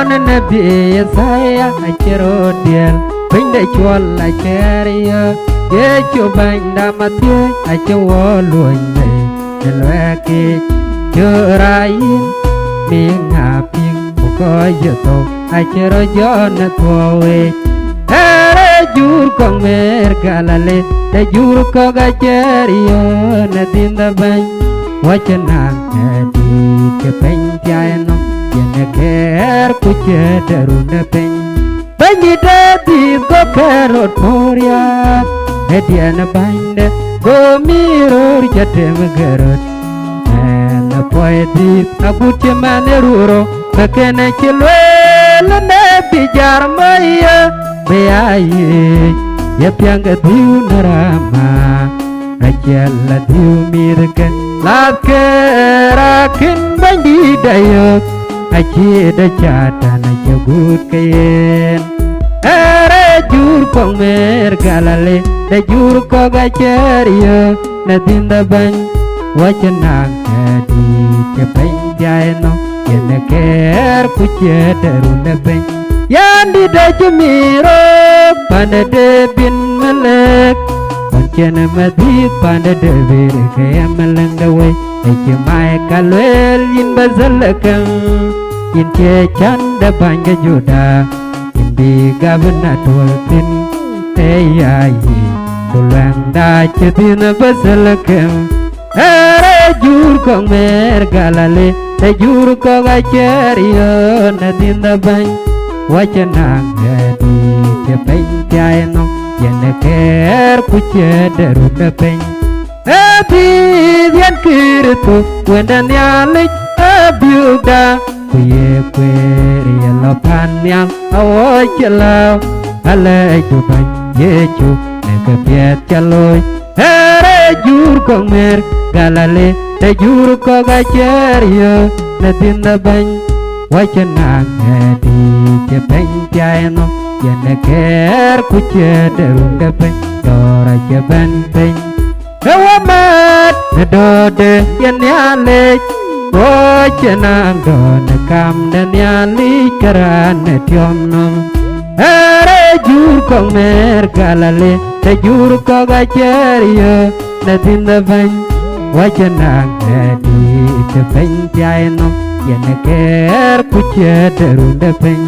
John Nabi Isaiah Acherodiel Bring the Chual Acheria Ye Chubain Damatia Achewoluane Nelwaki Jurain Ming Haping Mukoyato Achero John Twawe Ere Jur Kong Mer Galale The Jur Kogacherio Nadinda Bang Wachanang Edi Kepentiano Yeneker Kuche Derunda Peng Bangita Deep Go Carrot Moria Ediana Binde Go Mirror Jatem Garrot And a poetic Abuche Maneruro Kakene Chilwell Nepi Jarmaya Beaye Yapyanga Diu Narama Rachel Diu Mirken Lapkerakin Bandi Dayok Achi da chata na chagut kayen Ere jur kong mer galale Da jur koga cherio Na dinda bany Wachanang hadi Chapeng jayno Yena ker kuche darunda bany Yandi da jemiro Panda de bin malek Chena madhik panda de vir Kaya malanga way Eche mai kalwel yin bazalakam Yin che chanda banga juda Yin bi gabna tolpin Eyayi Tulang da chetina bazalakam Ere jur kong mer galale Te jur kong acherio Nadinda bang Wachanang hadi Chepeng tiayno Yena ker kuche darunda peng Happy Dian Kirtu Wendan Yalik Abiuda Kuye kweri Yalopan yang Awo Chalau Alay Dubai Yechu Neka Piet Chaloy Hare Jur Kong Mer Galale Te Jur Kong Acherio Nadinda Bany Wachanang Hadi Chepeng Tiayno Yena ker kuche darunda peng Dora jaban peng Kawamat Nadode Yanyalik Wachanang Dona Kam Dan Yalik Karana Tiomnom Hare Jur Kong Mer Galale Te Jur Kong Acherio Nadinda Bany Wachanang Hadi Chepeng Tiayno Yena ker kuche darunda peng